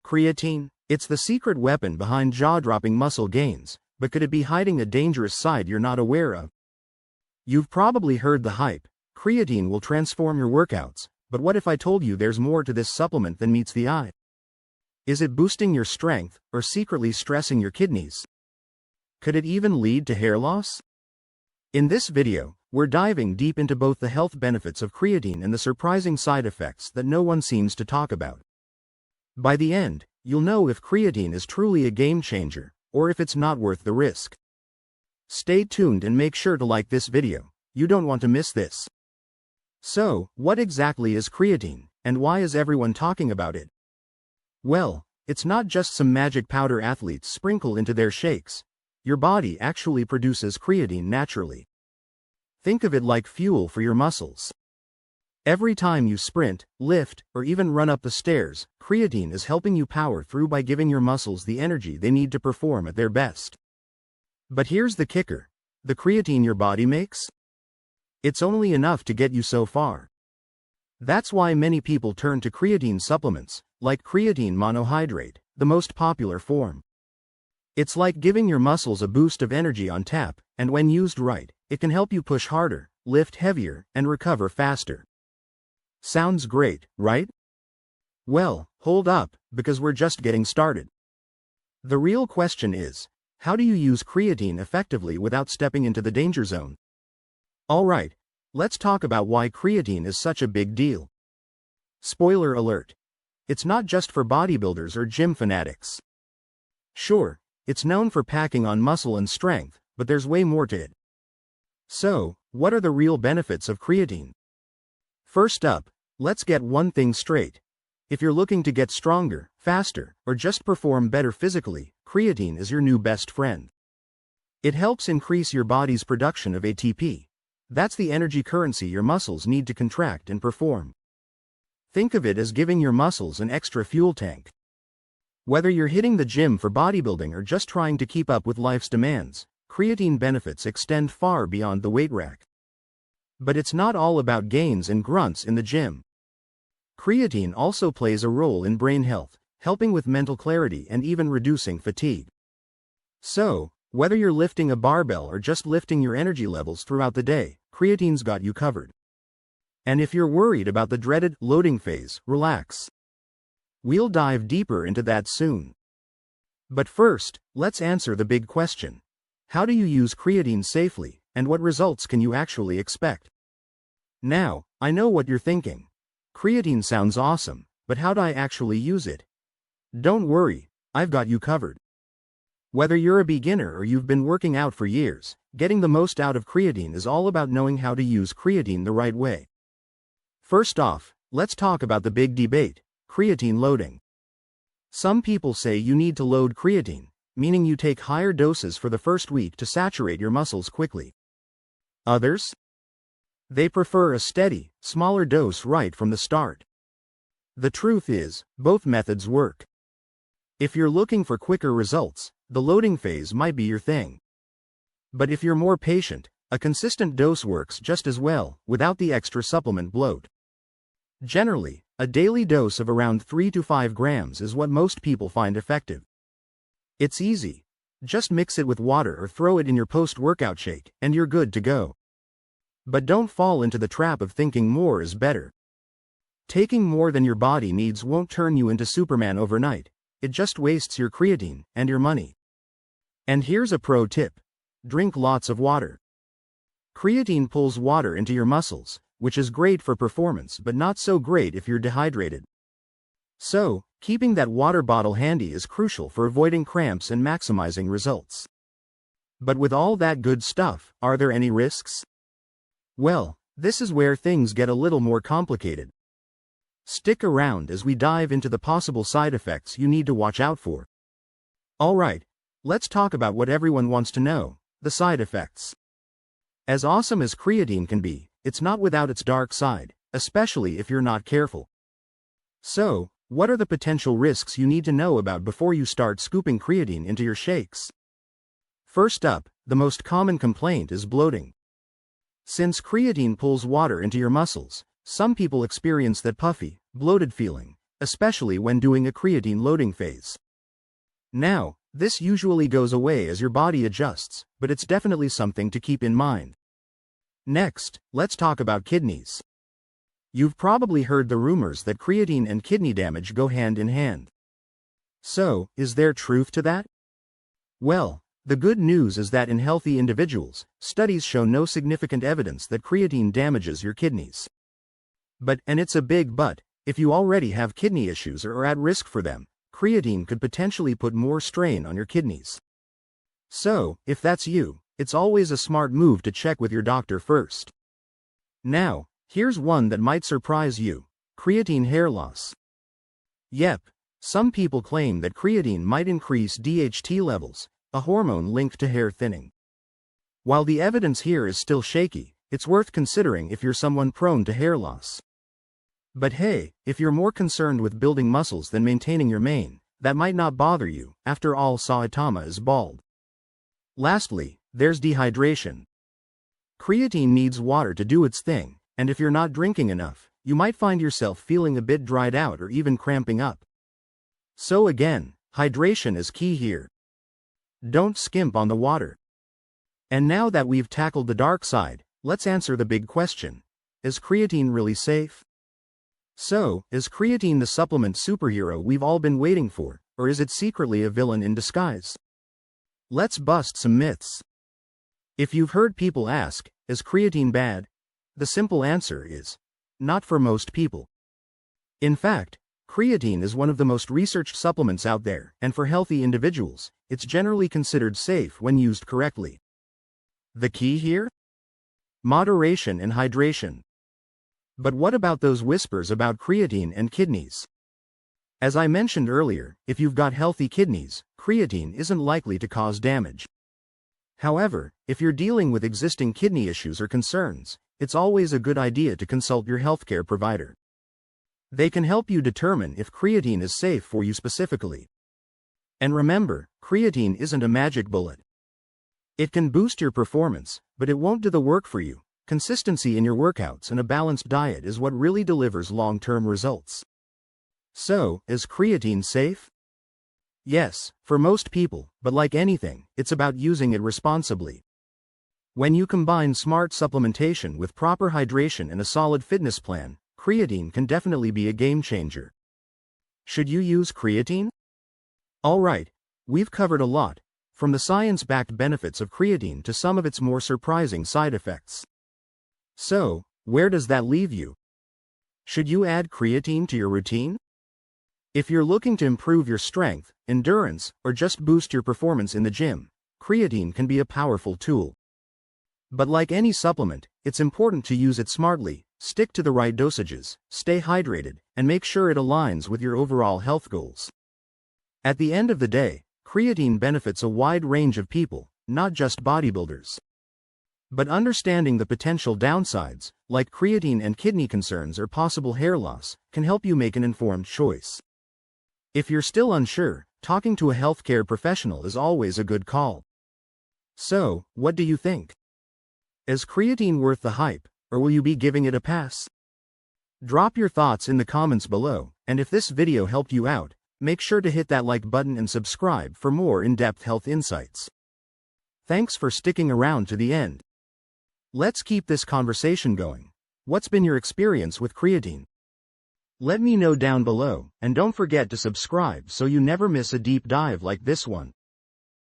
Creatine? It's the secret weapon behind jaw-dropping muscle gains, but could it be hiding a dangerous side you're not aware of? You've probably heard the hype. Creatine will transform your workouts, but what if I told you there's more to this supplement than meets the eye? Is it boosting your strength, or secretly stressing your kidneys? Could it even lead to hair loss? In this video, we're diving deep into both the health benefits of creatine and the surprising side effects that no one seems to talk about. By the end, you'll know if creatine is truly a game changer, or if it's not worth the risk. Stay tuned and make sure to like this video. You don't want to miss this. So, what exactly is creatine, and why is everyone talking about it? Well, it's not just some magic powder athletes sprinkle into their shakes. Your body actually produces creatine naturally. Think of it like fuel for your muscles. Every time you sprint, lift, or even run up the stairs, creatine is helping you power through by giving your muscles the energy they need to perform at their best. But here's the kicker: the creatine your body makes? It's only enough to get you so far. That's why many people turn to creatine supplements, like creatine monohydrate, the most popular form. It's like giving your muscles a boost of energy on tap, and when used right, it can help you push harder, lift heavier, and recover faster. Sounds great, right? Well, hold up, because we're just getting started. The real question is, how do you use creatine effectively without stepping into the danger zone? Alright, let's talk about why creatine is such a big deal. Spoiler alert. It's not just for bodybuilders or gym fanatics. Sure, it's known for packing on muscle and strength, but there's way more to it. So, what are the real benefits of creatine? First up, let's get one thing straight. If you're looking to get stronger, faster, or just perform better physically, creatine is your new best friend. It helps increase your body's production of ATP. That's the energy currency your muscles need to contract and perform. Think of it as giving your muscles an extra fuel tank. Whether you're hitting the gym for bodybuilding or just trying to keep up with life's demands, creatine benefits extend far beyond the weight rack. But it's not all about gains and grunts in the gym. Creatine also plays a role in brain health, helping with mental clarity and even reducing fatigue. So, whether you're lifting a barbell or just lifting your energy levels throughout the day, creatine's got you covered. And if you're worried about the dreaded loading phase, relax. We'll dive deeper into that soon. But first, let's answer the big question. How do you use creatine safely, and what results can you actually expect? Now, I know what you're thinking. Creatine sounds awesome, but how do I actually use it? Don't worry, I've got you covered. Whether you're a beginner or you've been working out for years, getting the most out of creatine is all about knowing how to use creatine the right way. First off, let's talk about the big debate: creatine loading. Some people say you need to load creatine, meaning you take higher doses for the first week to saturate your muscles quickly. Others? They prefer a steady, smaller dose right from the start. The truth is, both methods work. If you're looking for quicker results, the loading phase might be your thing. But if you're more patient, a consistent dose works just as well, without the extra supplement bloat. Generally, a daily dose of around 3 to 5 grams is what most people find effective. It's easy. Just mix it with water or throw it in your post-workout shake, and you're good to go. But don't fall into the trap of thinking more is better. Taking more than your body needs won't turn you into Superman overnight. It just wastes your creatine and your money. And here's a pro tip: drink lots of water. Creatine pulls water into your muscles, which is great for performance but not so great if you're dehydrated. So, keeping that water bottle handy is crucial for avoiding cramps and maximizing results. But with all that good stuff, are there any risks? Well, this is where things get a little more complicated. Stick around as we dive into the possible side effects you need to watch out for. Alright, let's talk about what everyone wants to know: the side effects. As awesome as creatine can be, it's not without its dark side, especially if you're not careful. So, what are the potential risks you need to know about before you start scooping creatine into your shakes? First up, the most common complaint is bloating. Since creatine pulls water into your muscles, some people experience that puffy, bloated feeling, especially when doing a creatine loading phase. Now, this usually goes away as your body adjusts, but it's definitely something to keep in mind. Next, let's talk about kidneys. You've probably heard the rumors that creatine and kidney damage go hand in hand. So, is there truth to that? Well, the good news is that in healthy individuals, studies show no significant evidence that creatine damages your kidneys. But, and it's a big but, if you already have kidney issues or are at risk for them, creatine could potentially put more strain on your kidneys. So, if that's you, it's always a smart move to check with your doctor first. Now, here's one that might surprise you: creatine hair loss. Yep, some people claim that creatine might increase DHT levels, a hormone linked to hair thinning. While the evidence here is still shaky, it's worth considering if you're someone prone to hair loss. But hey, if you're more concerned with building muscles than maintaining your mane, that might not bother you. After all, Saitama is bald. Lastly, there's dehydration. Creatine needs water to do its thing, and if you're not drinking enough, you might find yourself feeling a bit dried out or even cramping up. So again, hydration is key here. Don't skimp on the water. And now that we've tackled the dark side, let's answer the big question: is creatine really safe? So, is creatine the supplement superhero we've all been waiting for, or is it secretly a villain in disguise? Let's bust some myths. If you've heard people ask, is creatine bad? The simple answer is, not for most people. In fact, creatine is one of the most researched supplements out there, and for healthy individuals, it's generally considered safe when used correctly. The key here? Moderation and hydration. But what about those whispers about creatine and kidneys? As I mentioned earlier, if you've got healthy kidneys, creatine isn't likely to cause damage. However, if you're dealing with existing kidney issues or concerns, it's always a good idea to consult your healthcare provider. They can help you determine if creatine is safe for you specifically. And remember, creatine isn't a magic bullet. It can boost your performance, but it won't do the work for you. Consistency in your workouts and a balanced diet is what really delivers long-term results. So, is creatine safe? Yes, for most people, but like anything, it's about using it responsibly. When you combine smart supplementation with proper hydration and a solid fitness plan, creatine can definitely be a game changer. Should you use creatine? Alright, we've covered a lot, from the science-backed benefits of creatine to some of its more surprising side effects. So, where does that leave you? Should you add creatine to your routine? If you're looking to improve your strength, endurance, or just boost your performance in the gym, creatine can be a powerful tool. But like any supplement, it's important to use it smartly, stick to the right dosages, stay hydrated, and make sure it aligns with your overall health goals. At the end of the day, creatine benefits a wide range of people, not just bodybuilders. But understanding the potential downsides, like creatine and kidney concerns or possible hair loss, can help you make an informed choice. If you're still unsure, talking to a healthcare professional is always a good call. So, what do you think? Is creatine worth the hype, or will you be giving it a pass? Drop your thoughts in the comments below, and if this video helped you out, make sure to hit that like button and subscribe for more in-depth health insights. Thanks for sticking around to the end. Let's keep this conversation going. What's been your experience with creatine? Let me know down below, and don't forget to subscribe so you never miss a deep dive like this one.